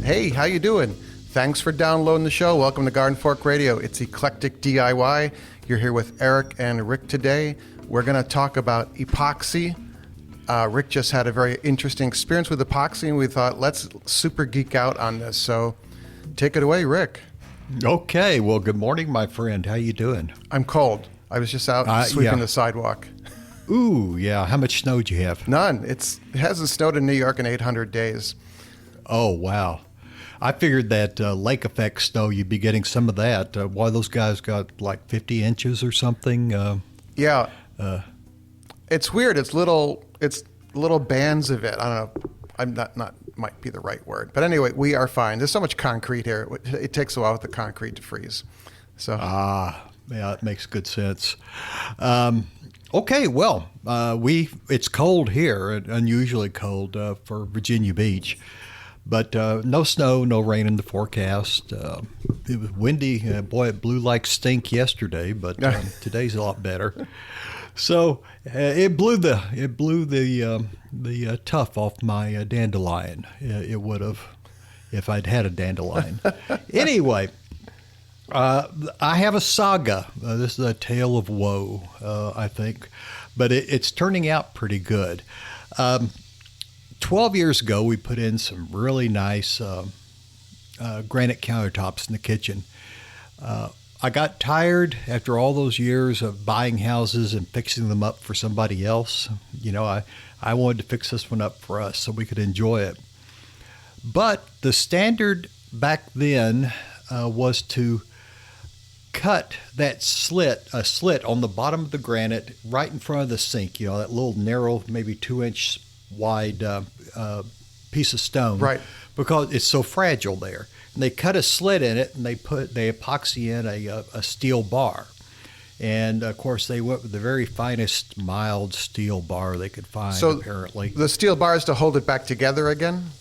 Hey, how you doing? Thanks for downloading the show. Welcome to Garden Fork Radio. It's Eclectic DIY. You're here with Eric and Rick today. We're going to talk about epoxy. Rick just had a very interesting experience with epoxy, and we thought, let's super geek out on this. So take it away, Rick. Okay. Well, good morning, my friend. How you doing? I'm cold. I was just out sweeping the sidewalk. Ooh, yeah. How much snow do you have? None. It hasn't snowed in New York in 800 days. Oh, wow. I figured that lake effect snow, you'd be getting some of that. Why those guys got like 50 inches or something? Yeah. It's weird. It's little bands of it. I don't know. I'm not might be the right word. But anyway, we are fine. There's so much concrete here. It takes a while with the concrete to freeze. So yeah, it makes good sense. Okay, well, it's cold here, unusually cold for Virginia Beach. But no snow, no rain in the forecast. It was windy. Boy, it blew like stink yesterday, but today's a lot better. So it blew the tuft off my dandelion. It would have if I'd had a dandelion. Anyway, I have a saga. This is a tale of woe, I think, but it's turning out pretty good. 12 years ago, we put in some really nice granite countertops in the kitchen. I got tired after all those years of buying houses and fixing them up for somebody else. You know, I wanted to fix this one up for us so we could enjoy it. But the standard back then was to cut a slit on the bottom of the granite right in front of the sink, you know, that little narrow, maybe 2-inch wide piece of stone, right? Because it's so fragile there. And they cut a slit in it, and they epoxy in a steel bar. And of course, they went with the very finest mild steel bar they could find. So apparently, the steel bar is to hold it back together again.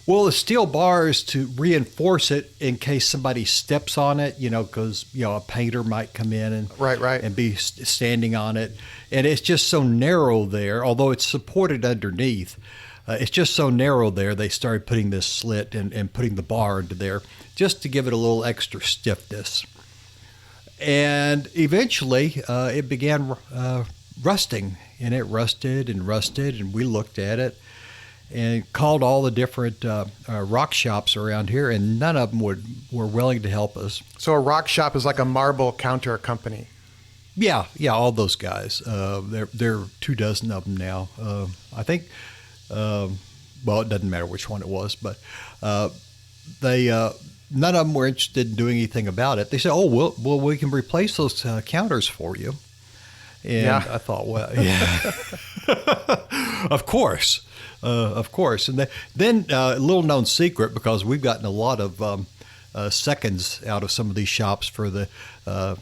Well, the steel bar is to reinforce it in case somebody steps on it, you know, because, you know, a painter might come in and and be standing on it. And it's just so narrow there, although it's supported underneath. It's just so narrow there, they started putting this slit and putting the bar into there just to give it a little extra stiffness. And eventually, it began rusting, and it rusted, and we looked at it and called all the different rock shops around here, and none of them were willing to help us. So a rock shop is like a marble counter company. Yeah, all those guys. There are 24 of them now. I think. Well, it doesn't matter which one it was, but they none of them were interested in doing anything about it. They said, "Oh, well, we can replace those counters for you." And I thought, well, yeah, of course. And then a little known secret, because we've gotten a lot of seconds out of some of these shops for the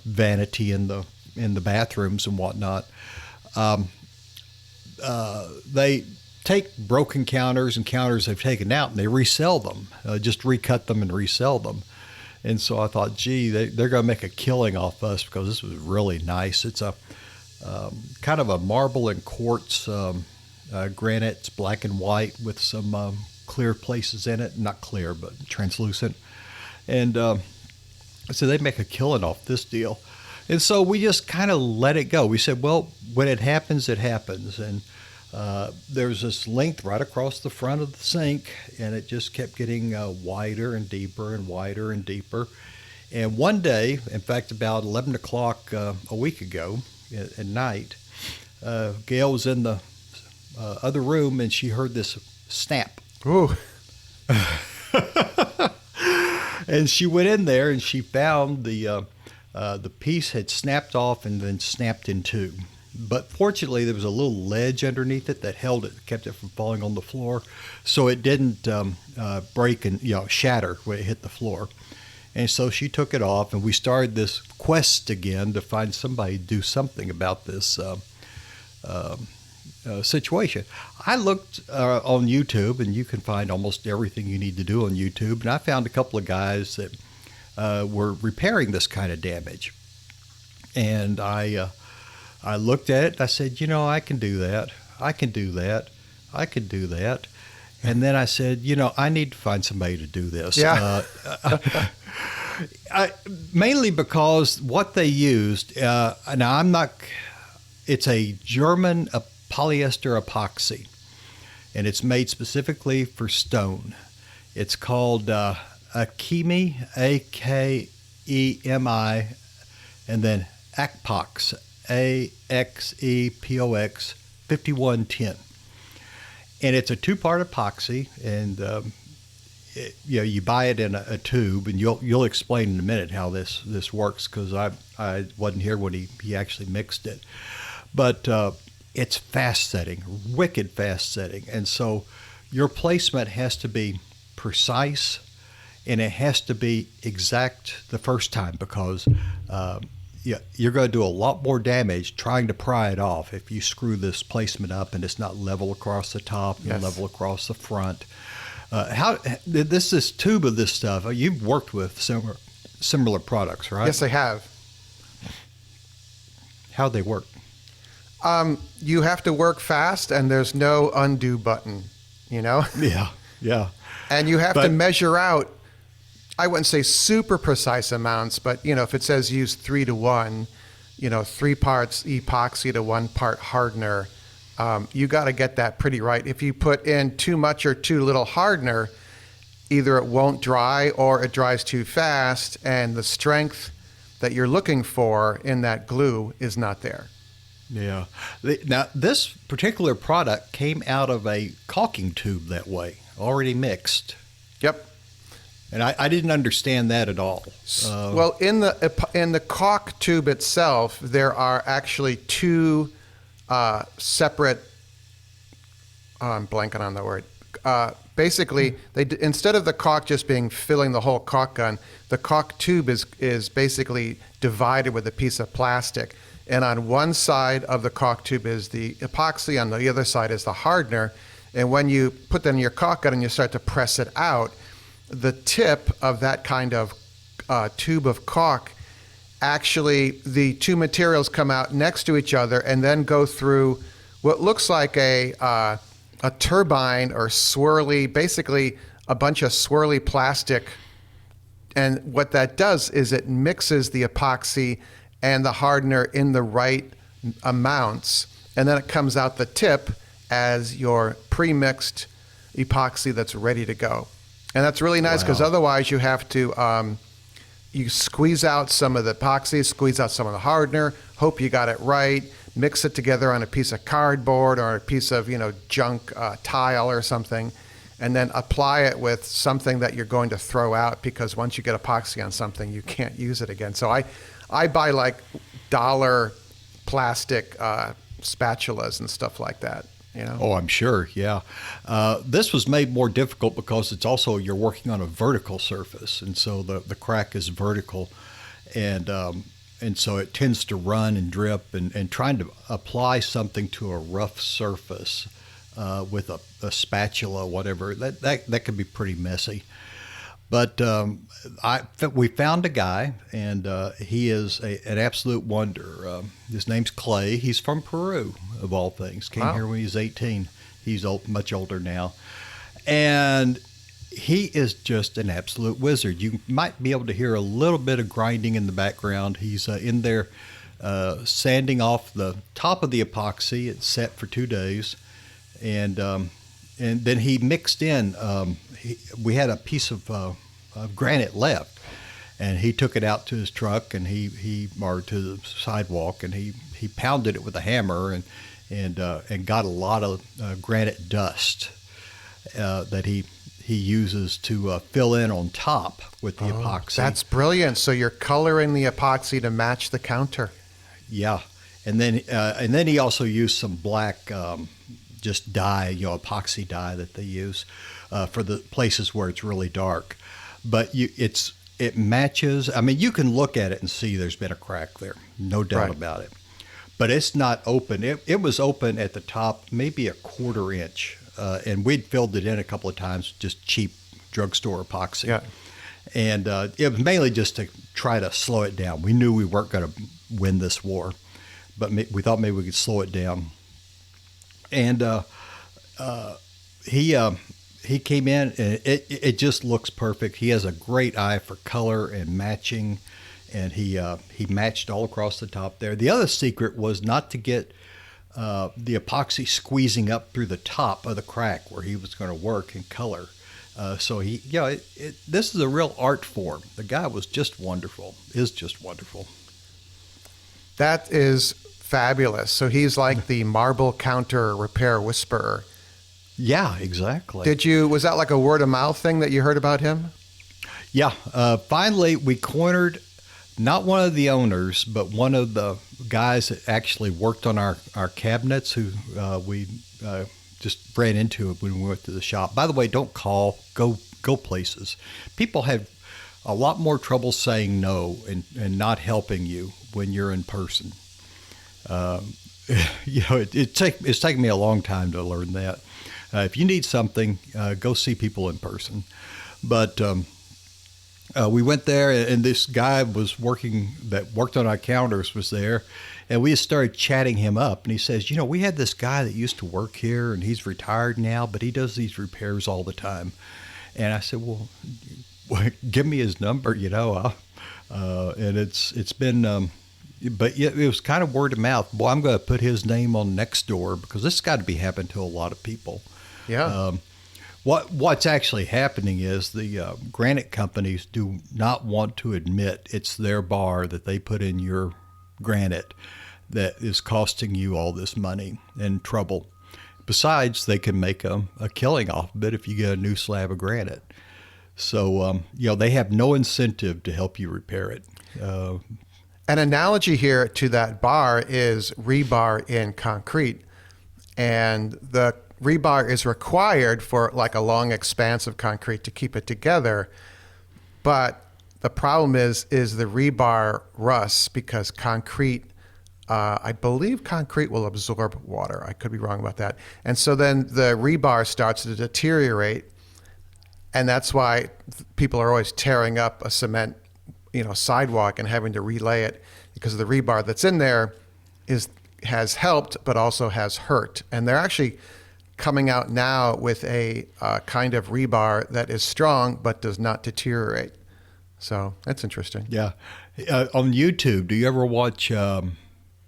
vanity in the bathrooms and whatnot. They take broken counters and counters they've taken out, and they resell them, just recut them and resell them. And so I thought, gee, they're going to make a killing off us, because this was really nice. It's a kind of a marble and quartz granite. It's black and white with some clear places in it. Not clear, but translucent. And so they make a killing off this deal. And so we just kind of let it go. We said, well, when it happens, it happens. And there's this length right across the front of the sink, and it just kept getting wider and deeper and wider and deeper. And one day, in fact, about 11 o'clock a week ago at night, Gail was in the other room, and she heard this snap. Ooh. And she went in there, and she found the piece had snapped off and then snapped in two. But fortunately, there was a little ledge underneath it that held it, kept it from falling on the floor, so it didn't break and shatter when it hit the floor. And so she took it off, and we started this quest again to find somebody to do something about this situation. I looked on YouTube, and you can find almost everything you need to do on YouTube, and I found a couple of guys that were repairing this kind of damage. And I looked at it, and I said, I can do that. I can do that. And then I said, I need to find somebody to do this. Yeah. Mainly because what they used, now it's a German polyester epoxy, and it's made specifically for stone. It's called Akemi, Akemi, and then Akpox, Axepox 5110. And it's a two-part epoxy, and you buy it in a tube, and you'll explain in a minute how this works, because I wasn't here when he actually mixed it. But it's fast setting, wicked fast setting, and so your placement has to be precise, and it has to be exact the first time, because you're going to do a lot more damage trying to pry it off if you screw this placement up and it's not level across the top and level across the front. How this tube of this stuff? You've worked with similar products, right? Yes, I have. How they work? You have to work fast, and there's no undo button. Yeah. And you have to measure out. I wouldn't say super precise amounts, but if it says use 3-to-1, 3 parts epoxy to 1 part hardener, you got to get that pretty right. If you put in too much or too little hardener, either it won't dry or it dries too fast, and the strength that you're looking for in that glue is not there. Yeah. Now, this particular product came out of a caulking tube that way, already mixed. Yep. And I didn't understand that at all. Well, in the caulk tube itself, there are actually two separate. I'm blanking on the word. Basically, instead of the caulk just filling the whole caulk gun, the caulk tube is basically divided with a piece of plastic. And on one side of the caulk tube is the epoxy, on the other side is the hardener. And when you put that in your caulk gun and you start to press it out, the tip of that kind of tube of caulk, actually the two materials come out next to each other and then go through what looks like a turbine or swirly, basically a bunch of swirly plastic. And what that does is it mixes the epoxy and the hardener in the right amounts, and then it comes out the tip as your pre-mixed epoxy that's ready to go. And that's really nice, because otherwise you have to you squeeze out some of the epoxy, squeeze out some of the hardener, hope you got it right, mix it together on a piece of cardboard or a piece of junk tile or something, and then apply it with something that you're going to throw out, because once you get epoxy on something, you can't use it again. So I buy like $1 plastic spatulas and stuff like that. Oh, I'm sure. Yeah. This was made more difficult because you're working on a vertical surface. And so the crack is vertical, and so it tends to run and drip, and trying to apply something to a rough surface with a spatula, whatever, that could be pretty messy. But we found a guy, and he is an absolute wonder. His name's Clay. He's from Peru, of all things. Came here when he was 18. He's much older now. And he is just an absolute wizard. You might be able to hear a little bit of grinding in the background. He's in there sanding off the top of the epoxy. It's set for 2 days. And then he mixed in, we had a piece of granite left, and he took it out to his truck, and or to the sidewalk, and he pounded it with a hammer, and got a lot of granite dust that he uses to fill in on top with the epoxy. That's brilliant. So you're coloring the epoxy to match the counter. Yeah, and then he also used some black just dye, epoxy dye that they use for the places where it's really dark. But it matches. I mean, you can look at it and see there's been a crack there, no doubt about it. But it's not open. It was open at the top, maybe a 1/4 inch, and we'd filled it in a couple of times, just cheap drugstore epoxy. Yeah. And it was mainly just to try to slow it down. We knew we weren't going to win this war, but we thought maybe we could slow it down. And he came in and it just looks perfect. He has a great eye for color and matching, and he matched all across the top there. The other secret was not to get the epoxy squeezing up through the top of the crack where he was going to work in color. So this is a real art form. The guy was just wonderful. Is just wonderful. That is fabulous. So he's like the marble counter repair whisperer. Yeah, exactly. Was that like a word of mouth thing that you heard about him? Yeah. Finally, we cornered not one of the owners, but one of the guys that actually worked on our cabinets who we just ran into when we went to the shop. By the way, don't call, go places. People have a lot more trouble saying no and not helping you when you're in person. It's taken me a long time to learn that. If you need something, go see people in person. But we went there, and this guy that worked on our counters was there, and we just started chatting him up. And he says, we had this guy that used to work here, and he's retired now, but he does these repairs all the time. And I said, well, give me his number, and it's been. But it was kind of word of mouth. Boy, I'm going to put his name on Nextdoor because this has got to be happening to a lot of people. Yeah. What's actually happening is the granite companies do not want to admit it's their bar that they put in your granite that is costing you all this money and trouble. Besides, they can make a killing off of it if you get a new slab of granite. So, they have no incentive to help you repair it. An analogy here to that bar is rebar in concrete. And the rebar is required for like a long expanse of concrete to keep it together. But the problem is the rebar rusts because concrete, I believe concrete will absorb water. I could be wrong about that. And so then the rebar starts to deteriorate. And that's why people are always tearing up a cement sidewalk and having to relay it because the rebar that's in there has helped, but also has hurt. And they're actually coming out now with a kind of rebar that is strong, but does not deteriorate. So that's interesting. Yeah. On YouTube, do you ever watch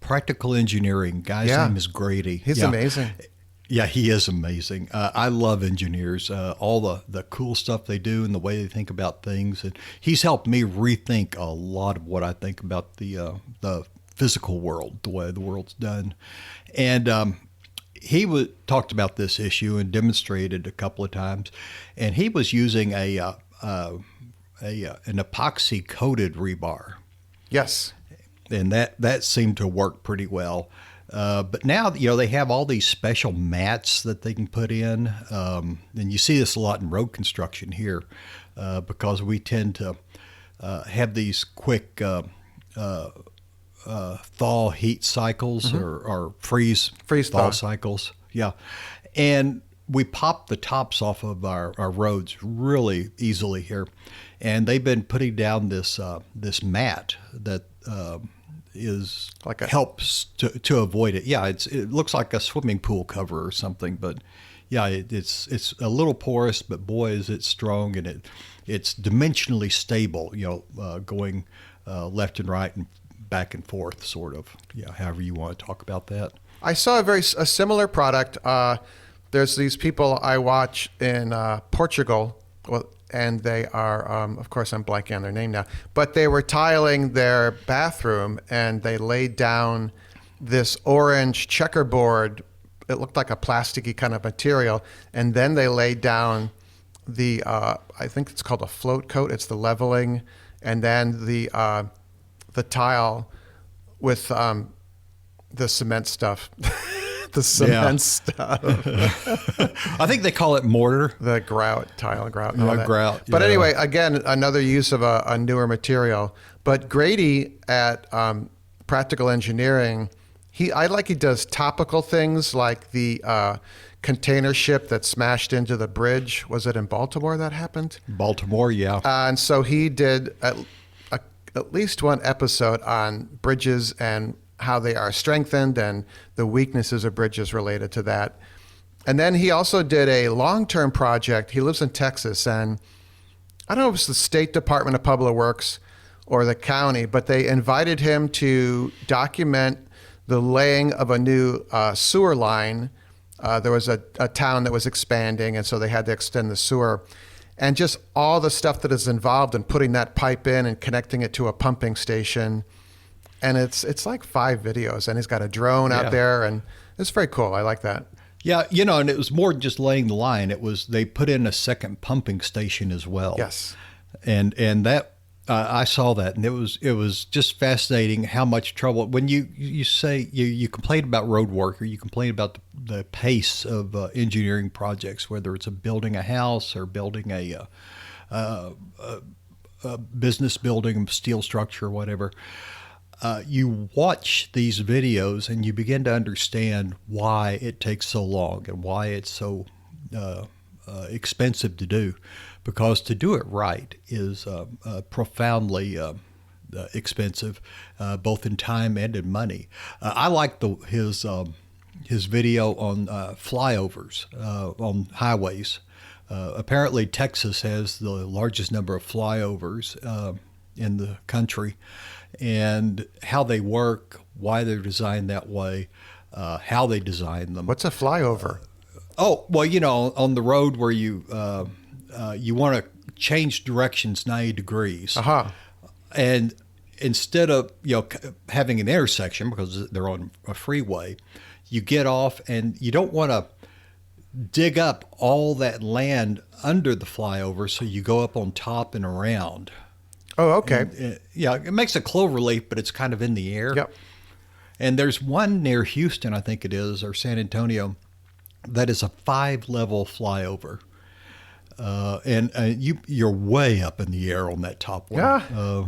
Practical Engineering? Guy's name is Grady. He's amazing. Yeah, he is amazing. I love engineers, all the cool stuff they do and the way they think about things. And he's helped me rethink a lot of what I think about the physical world, the way the world's done. And he talked about this issue and demonstrated a couple of times. And he was using an epoxy coated rebar. Yes. And that seemed to work pretty well. But now, they have all these special mats that they can put in. And you see this a lot in road construction here because we tend to have these quick thaw heat cycles or freeze thaw cycles. Yeah. And we pop the tops off of our roads really easily here. And they've been putting down this mat that is like helps to avoid it. Yeah, it looks like a swimming pool cover or something, but yeah, it's a little porous, but boy, is it strong, and it's dimensionally stable. Going left and right and back and forth, sort of. Yeah, however you want to talk about that. I saw a similar product. There's these people I watch in Portugal. Well, and they are, of course, I'm blanking on their name now, but they were tiling their bathroom and they laid down this orange checkerboard. It looked like a plasticky kind of material. And then they laid down I think it's called a float coat. It's the leveling. And then the tile with the cement stuff. The cement stuff. I think they call it mortar. The grout, tile grout. Grout. But anyway, again, another use of a newer material. But Grady at Practical Engineering, he does topical things like the container ship that smashed into the bridge. Was it in Baltimore that happened? Baltimore, yeah. And so he did at least one episode on bridges and how they are strengthened and the weaknesses of bridges related to that. And then he also did a long-term project. He lives in Texas, and I don't know if it's the State Department of Public Works or the county, but they invited him to document the laying of a new sewer line. There was a town that was expanding, and so they had to extend the sewer. And just all the stuff that is involved in putting that pipe in and connecting it to a pumping station. And it's like 5 videos, and he's got a drone out there, and it's very cool. I like that. Yeah, and it was more than just laying the line. It was they put in a second pumping station as well. Yes. And that I saw that, and it was just fascinating how much trouble when you say you complain about road work, or you complain about the pace of engineering projects, whether it's building a house or building a business building, steel structure, or whatever. You watch these videos and you begin to understand why it takes so long and why it's so expensive to do, because to do it right is profoundly expensive, both in time and in money. I like his video on flyovers on highways. Apparently, Texas has the largest number of flyovers in the country, and how they work, why they're designed that way, how they design them. What's a flyover? On the road where you want to change directions 90 degrees. And instead of having an intersection, because they're on a freeway, you get off and you don't want to dig up all that land under the flyover, so you go up on top and around. Oh, okay. And, it makes a clover leaf, but it's kind of in the air. Yep. And there's one near Houston, I think it is, or San Antonio, that is a 5-level flyover. And you're way up in the air on that top one. Yeah.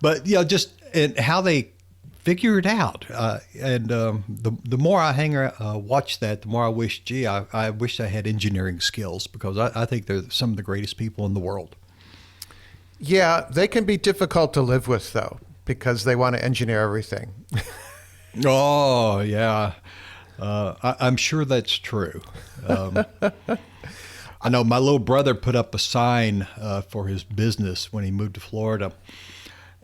But just and how they figure it out. The more I watch that, the more I wish, I wish I had engineering skills, because I think they're some of the greatest people in the world. Yeah, they can be difficult to live with, though, because they want to engineer everything. Oh, yeah. I'm sure that's true. I know my little brother put up a sign for his business when he moved to Florida.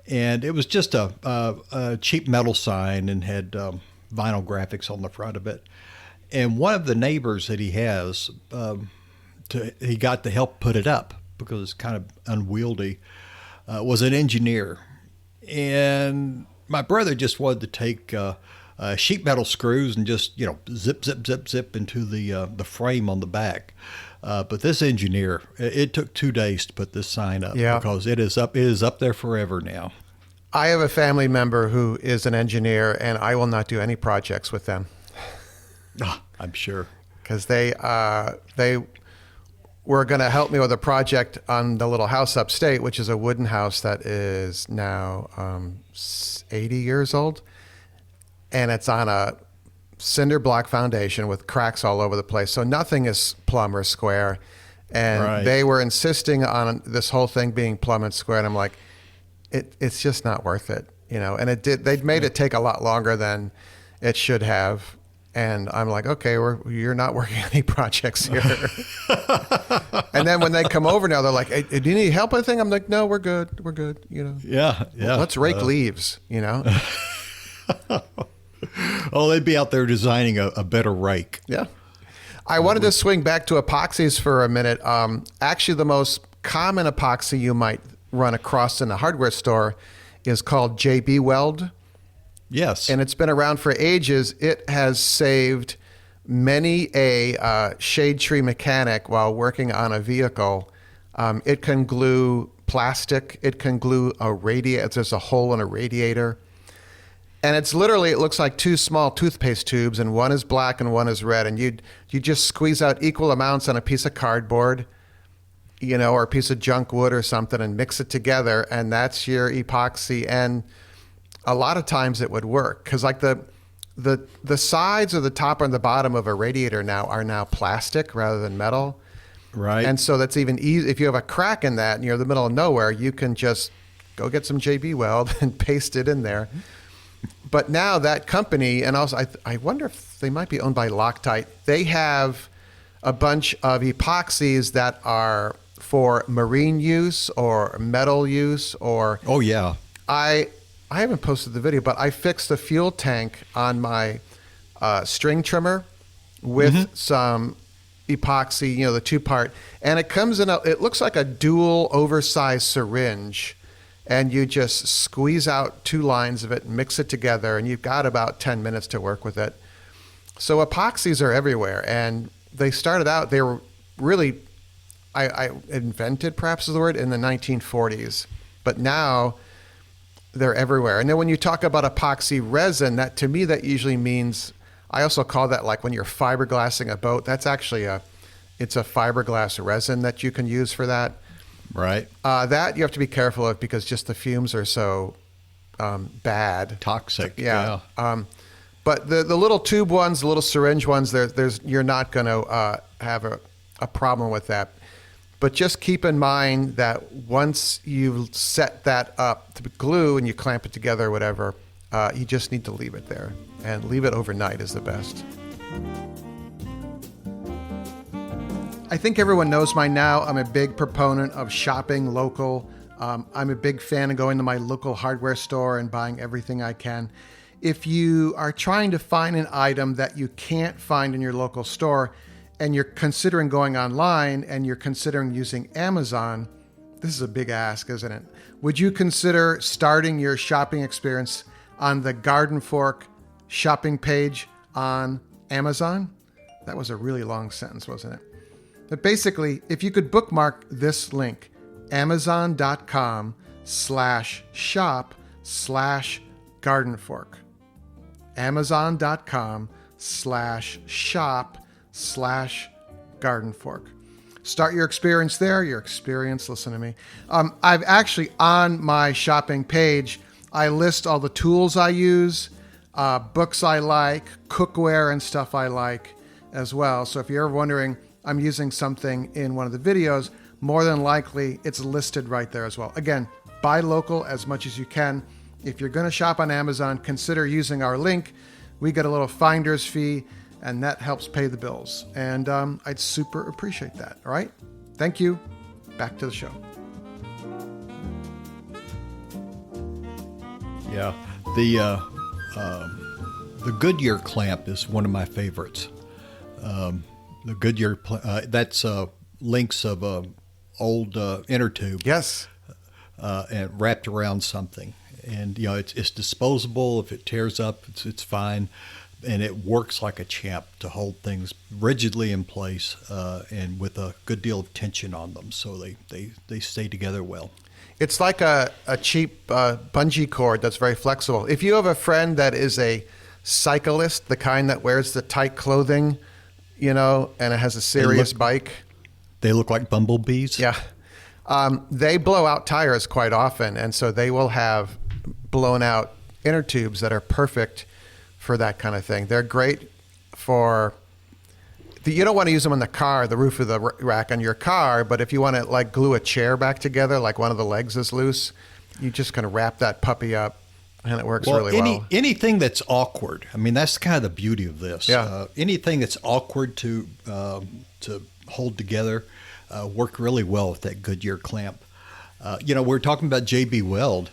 And it was just a cheap metal sign and had vinyl graphics on the front of it. And one of the neighbors that he has, he got to help put it up, because it's kind of unwieldy, was an engineer. And my brother just wanted to take sheet metal screws and just, zip, zip, zip, zip into the frame on the back. But this engineer, it took 2 days to put this sign up, because it is up there forever now. I have a family member who is an engineer, and I will not do any projects with them. I'm sure. Because they were going to help me with a project on the little house upstate, which is a wooden house that is now 80 years old. And it's on a cinder block foundation with cracks all over the place. So nothing is plumb or square. And They were insisting on this whole thing being plumb and square. And I'm like, it's just not worth it, And they'd made it take a lot longer than it should have. And I'm like, okay, you're not working any projects here. And then when they come over now, they're like, hey, do you need help with anything? I'm like, no, we're good. Yeah. Let's rake leaves, Oh, they'd be out there designing a better rake. Yeah. I wanted to swing back to epoxies for a minute. Actually, the most common epoxy you might run across in a hardware store is called JB Weld. Yes. And it's been around for ages. It has saved many a shade tree mechanic while working on a vehicle. It can glue plastic. It can glue a radiator. There's a hole in a radiator. And it's literally, it looks like 2 small toothpaste tubes, and one is black and one is red. And you just squeeze out equal amounts on a piece of cardboard, or a piece of junk wood or something, and mix it together. And that's your epoxy. And a lot of times it would work, because like the sides or the top and the bottom of a radiator now are now plastic rather than metal. Right. And so that's even easy. If you have a crack in that and you're in the middle of nowhere, you can just go get some JB Weld and paste it in there. But now that company, and also I wonder if they might be owned by Loctite, they have a bunch of epoxies that are for marine use or metal use or Oh yeah. I haven't posted the video, but I fixed the fuel tank on my string trimmer with some epoxy, the 2-part, and it comes in it looks like a dual oversized syringe, and you just squeeze out 2 lines of it and mix it together, and you've got about 10 minutes to work with it. So epoxies are everywhere, and they started out, they were really, I invented, perhaps is the word, in the 1940s, but now they're everywhere. And then when you talk about epoxy resin, that to me, that usually means, I also call that like when you're fiberglassing a boat, that's actually it's a fiberglass resin that you can use for that. Right. That you have to be careful of because just the fumes are so bad. Toxic. Yeah. But the little tube ones, the little syringe ones, you're not going to have a problem with that. But just keep in mind that once you set that up to glue and you clamp it together or whatever, you just need to leave it there. And leave it overnight is the best. I think everyone knows by now I'm a big proponent of shopping local. I'm a big fan of going to my local hardware store and buying everything I can. If you are trying to find an item that you can't find in your local store and you're considering going online and you're considering using Amazon, this is a big ask, isn't it? Would you consider starting your shopping experience on the Garden Fork shopping page on Amazon? That was a really long sentence, wasn't it? But basically, if you could bookmark this link, amazon.com/shop/gardenfork. amazon.com/shop/gardenfork. Start your experience there. Listen to me. I've actually, on my shopping page, I list all the tools I use, books I like, cookware and stuff I like as well. So if you're ever wondering, I'm using something in one of the videos, more than likely it's listed right there as well. Again, buy local as much as you can. If you're going to shop on Amazon, consider using our link. We get a little finder's fee, and that helps pay the bills. And I'd super appreciate that. All right? Thank you. Back to the show. Yeah. The Goodyear clamp is one of my favorites. The Goodyear, that's links of old inner tube. Yes. And wrapped around something. And, it's disposable. If it tears up, it's fine. And it works like a champ to hold things rigidly in place and with a good deal of tension on them. So they stay together well. It's like a cheap bungee cord that's very flexible. If you have a friend that is a cyclist, the kind that wears the tight clothing, and it has a serious bike. They look like bumblebees. Yeah. They blow out tires quite often, and so they will have blown out inner tubes that are perfect for that kind of thing. They're great for... You don't want to use them on the roof of the rack on your car, but if you want to glue a chair back together, like one of the legs is loose, you just kind of wrap that puppy up, and it works really well. Anything that's awkward, that's kind of the beauty of this. Yeah. Anything that's awkward to hold together work really well with that Goodyear clamp. We're talking about JB Weld.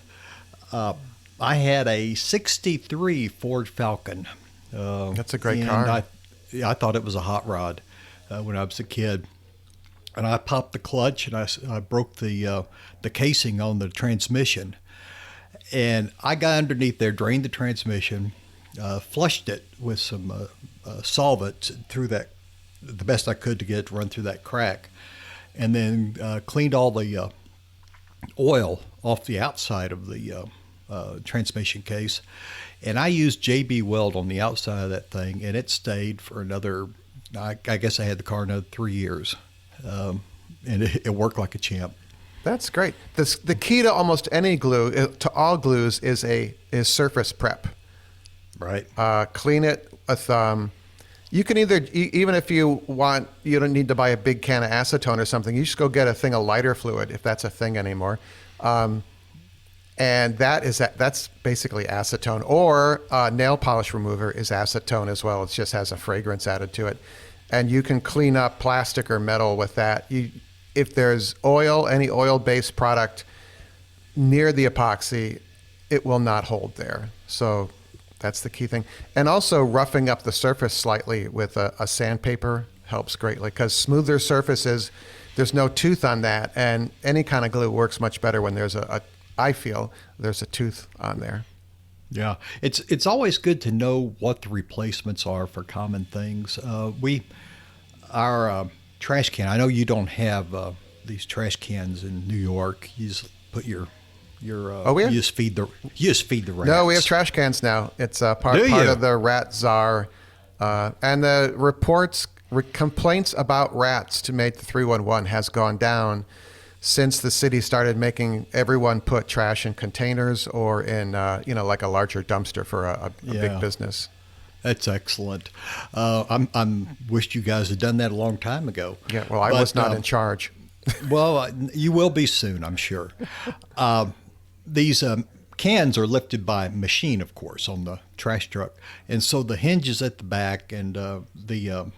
I had a 63 Ford Falcon. That's a great car. I thought it was a hot rod when I was a kid. And I popped the clutch and I broke the casing on the transmission. And I got underneath there, drained the transmission, flushed it with some solvent through that, the best I could to get it to run through that crack. And then cleaned all the oil off the outside of the transmission case. And I used JB Weld on the outside of that thing, and it stayed for another, I guess I had the car another 3 years. And it worked like a champ. That's great. The key to almost any glue, to all glues, is surface prep. Right. Clean it with... You can either, even if you don't need to buy a big can of acetone or something, you just go get a thing of lighter fluid, if that's a thing anymore. And that's basically acetone. Or nail polish remover is acetone as well. It just has a fragrance added to it. and you can clean up plastic or metal with that. If there's oil, any oil-based product near the epoxy, it will not hold there. So that's the key thing. And also roughing up the surface slightly with a sandpaper helps greatly, because smoother surfaces, there's no tooth on that, and any kind of glue works much better when there's I feel there's a tooth on there. Yeah, it's always good to know what the replacements are for common things. Our trash can. I know you don't have these trash cans in New York. You just put your you just feed the rats. No, we have trash cans now. It's part of the rat czar, and the complaints about rats to make the 311 has gone down since the city started making everyone put trash in containers or in like a larger dumpster for a big business. That's excellent. I'm wished you guys had done that a long time ago. Yeah, well, I was not in charge. Well, you will be soon, I'm sure. These cans are lifted by machine, of course, on the trash truck. And so the hinges at the back and the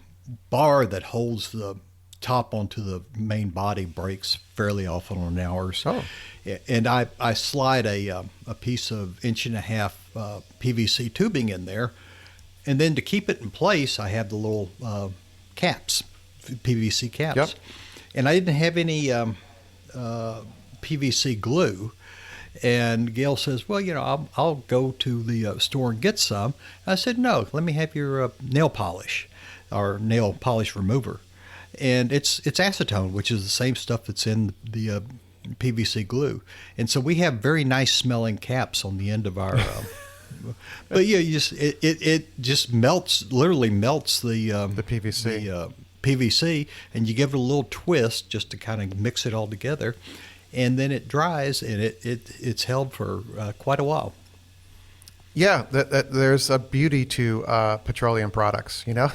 bar that holds the top onto the main body breaks fairly often on hours. Oh. And I slide a piece of 1.5 PVC tubing in there. And then to keep it in place, I have the little caps, PVC caps. Yep. And I didn't have any PVC glue. And Gail says, well, I'll go to the store and get some. I said, no, let me have your nail polish or nail polish remover. And it's acetone, which is the same stuff that's in the PVC glue. And so we have very nice smelling caps on the end of our but yeah, it just literally melts the PVC. The PVC, and you give it a little twist just to kind of mix it all together, and then it dries, and it's held for quite a while. Yeah, there's a beauty to petroleum products, you know?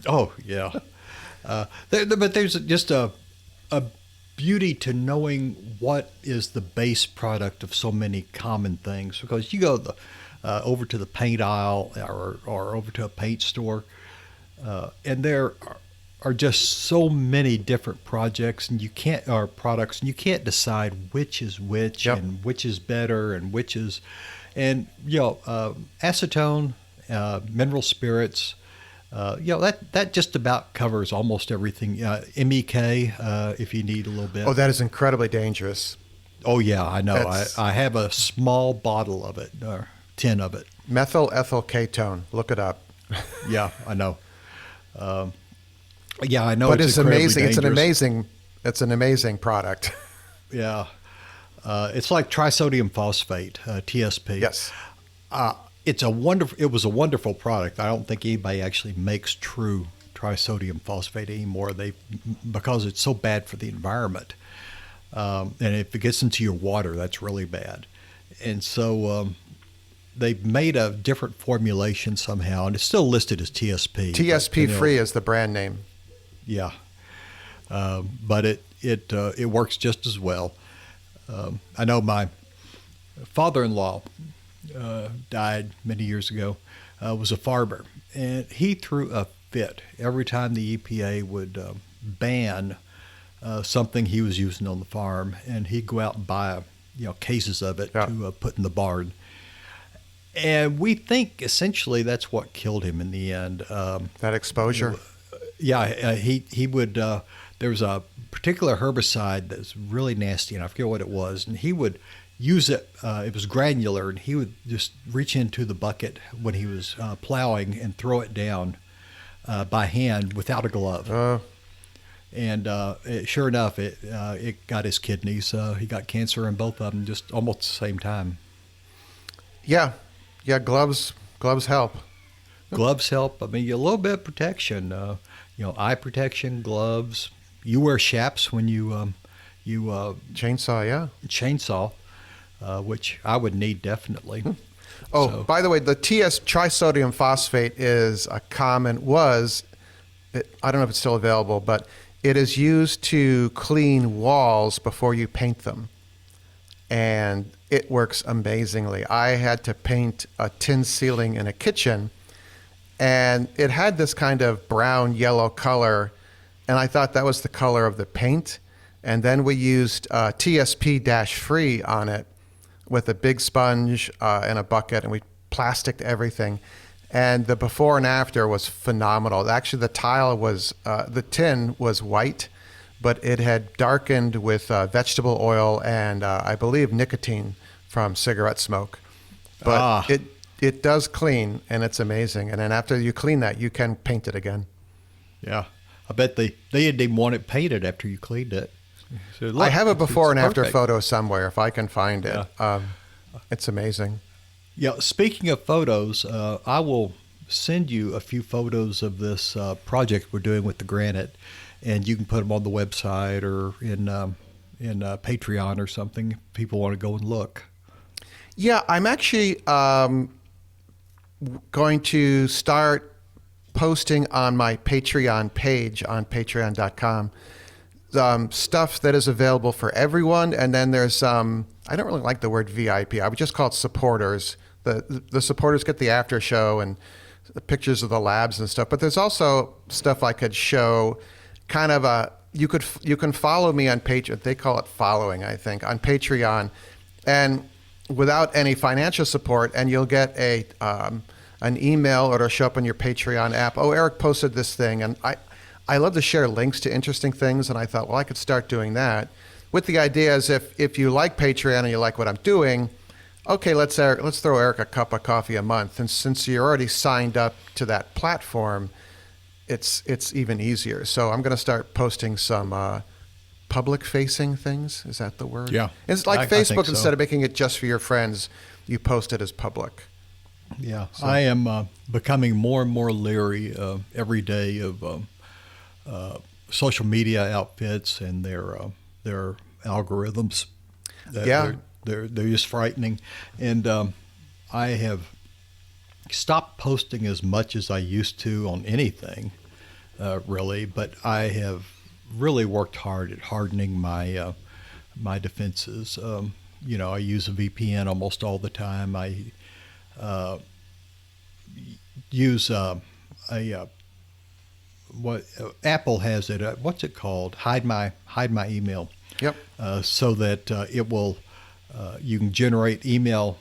Oh, yeah. But there's just a beauty to knowing what is the base product of so many common things, because you go over to the paint aisle or over to a paint store, and there are just so many different products, and you can't decide which is which. Yep. And which is better and which is, and acetone, mineral spirits, that just about covers almost everything. MEK, if you need a little bit. Oh, that is incredibly dangerous. Oh yeah, I know. I have a small bottle of it, or 10 of it. Methyl ethyl ketone. Look it up. Yeah, I know. Yeah, I know. But it's amazing. Dangerous. It's an amazing product. Yeah, it's like trisodium phosphate, TSP. Yes. It was a wonderful product. I don't think anybody actually makes true trisodium phosphate anymore. Because it's so bad for the environment, and if it gets into your water, that's really bad. And so they've made a different formulation somehow, and it's still listed as TSP. TSP free is the brand name. Yeah, but it works just as well. I know my father-in-law died many years ago. Was a farmer, and he threw a fit every time the EPA would ban something he was using on the farm, and he'd go out and buy cases of it to put in the barn. And we think essentially that's what killed him in the end. That exposure. Yeah, he would. There was a particular herbicide that's really nasty, and I forget what it was. And he would use it. It was granular, and he would just reach into the bucket when he was plowing and throw it down by hand without a glove. And sure enough, it got his kidneys. He got cancer in both of them just almost at the same time. Yeah, gloves help. Gloves help. I mean, a little bit of protection. Eye protection, gloves. You wear chaps when you chainsaw. Yeah, chainsaw, which I would need definitely. Oh, so. By the way, the trisodium phosphate is I don't know if it's still available, but it is used to clean walls before you paint them. And it works amazingly. I had to paint a tin ceiling in a kitchen, and it had this kind of brown yellow color, and I thought that was the color of the paint. And then we used TSP-free on it with a big sponge and a bucket, and we plasticed everything. And the before and after was phenomenal. Actually, the tile was, the tin was white, but it had darkened with vegetable oil and I believe nicotine from cigarette smoke. But it does clean, and it's amazing. And then after you clean that, you can paint it again. Yeah. I bet they didn't even want it painted after you cleaned it. So, look, I have a before and after perfect. photo somewhere if I can find it. Yeah. It's amazing. Yeah. Speaking of photos, I will send you a few photos of this project we're doing with the granite, and you can put them on the website or in Patreon or something if people want to go and look. Yeah, I'm actually going to start posting on my Patreon page on patreon.com stuff that is available for everyone. And then there's, I don't really like the word VIP. I would just call it supporters. The supporters get the after show and the pictures of the labs and stuff. But there's also stuff I could show, kind of you can follow me on Patreon. They call it following, I think, on Patreon, and without any financial support, and you'll get an email, or it'll show up on your Patreon app. Oh, Eric posted this thing, and I love to share links to interesting things, and I thought, well, I could start doing that. With the idea is if you like Patreon and you like what I'm doing, okay, let's throw Eric a cup of coffee a month. And since you're already signed up to that platform, it's even easier. So I'm going to start posting some public-facing things. Is that the word? Yeah. It's like I think Facebook. so. Instead of making it just for your friends, you post it as public. Yeah. So. I am becoming more and more leery every day of social media outfits and their algorithms. Yeah. They're just frightening. And I have stopped posting as much as I used to on anything, really, but I have really worked hard at hardening my my defenses. I use a VPN almost all the time. I use what Apple has it. What's it called? Hide my email. Yep. So that it will you can generate email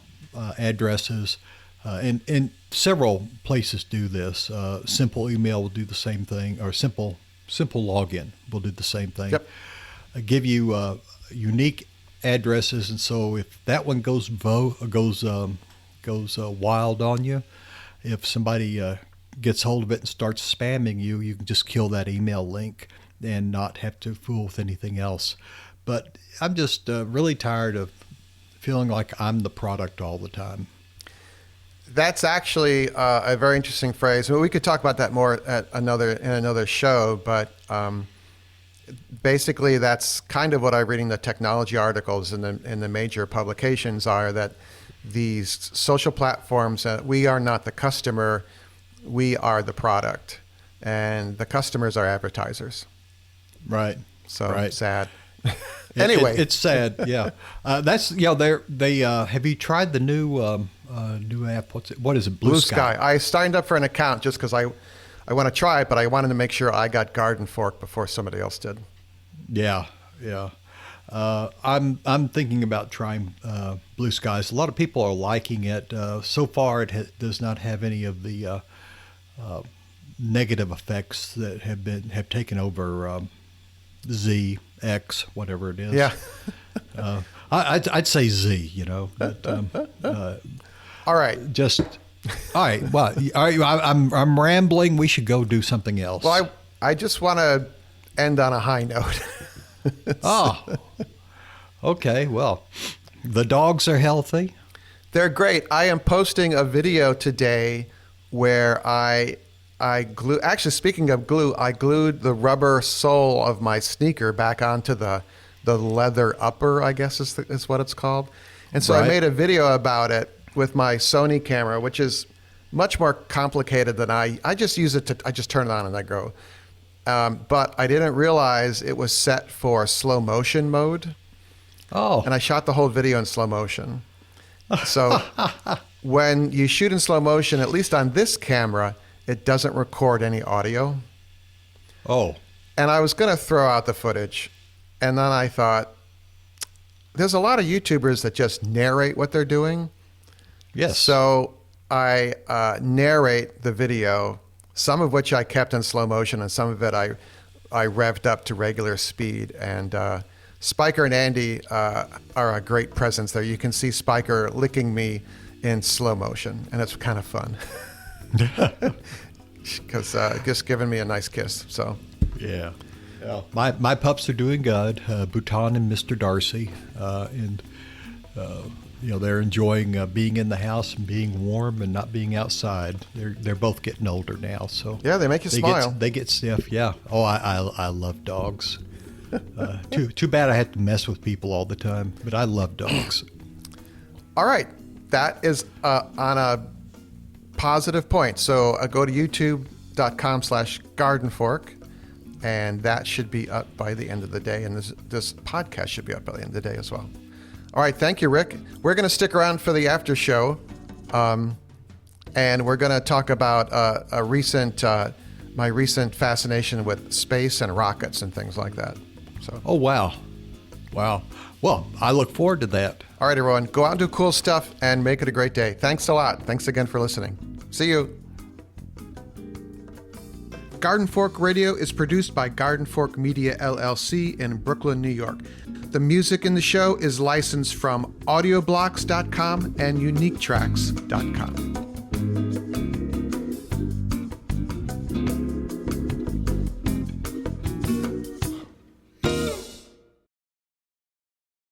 addresses, and several places do this. Simple Email will do the same thing, or Simple Login will do the same thing. Yep. Give you unique addresses, and so if that one goes wild on you, if somebody gets hold of it and starts spamming you, you can just kill that email link and not have to fool with anything else. But I'm just really tired of feeling like I'm the product all the time. That's actually a very interesting phrase. Well, we could talk about that more in another show, but basically that's kind of what I'm reading the technology articles in the major publications are, that these social platforms, we are not the customer, we are the product, and the customers are advertisers. Right. So right. Sad. Anyway, it's sad. Yeah. That's they have you tried the new app? What is it? Blue Sky. I signed up for an account just because I want to try it, but I wanted to make sure I got Garden Fork before somebody else did. Yeah. I'm thinking about trying Blue Skies. A lot of people are liking it. So far, it does not have any of the negative effects that have taken over Z, X, whatever it is. Yeah. I'd say Z. But all right. All right. Well, all right. I'm rambling. We should go do something else. Well, I just want to end on a high note. Oh. Okay. Well, the dogs are healthy. They're great. I am posting a video today where I glue. Actually, speaking of glue, I glued the rubber sole of my sneaker back onto the leather upper, I guess is what it's called. And so Right. I made a video about it with my Sony camera, which is much more complicated than I just use it I just turn it on and I go. But I didn't realize it was set for slow motion mode. Oh. And I shot the whole video in slow motion. So when you shoot in slow motion, at least on this camera, it doesn't record any audio. Oh, And I was going to throw out the footage. And then I thought, there's a lot of YouTubers that just narrate what they're doing. yes. So I narrate the video, some of which I kept in slow motion, and some of it I revved up to regular speed. And Spiker and Andy are a great presence there. You can see Spiker licking me in slow motion, and it's kind of fun because just giving me a nice kiss. So Yeah. My pups are doing good. Bhutan and Mr. Darcy, and they're enjoying being in the house and being warm and not being outside. They're both getting older now, so yeah, they make you smile. They get stiff. Yeah. Oh, I love dogs. Too bad I have to mess with people all the time, but I love dogs. All right, that is on a positive point. So go to youtube.com/gardenfork. And that should be up by the end of the day. And this podcast should be up by the end of the day as well. All right. Thank you, Rick. We're going to stick around for the after show. And we're going to talk about my recent fascination with space and rockets and things like that. So. Oh, wow. Well, I look forward to that. All right, everyone. Go out and do cool stuff and make it a great day. Thanks a lot. Thanks again for listening. See you. Garden Fork Radio is produced by Garden Fork Media LLC in Brooklyn, New York. The music in the show is licensed from audioblocks.com and uniquetracks.com.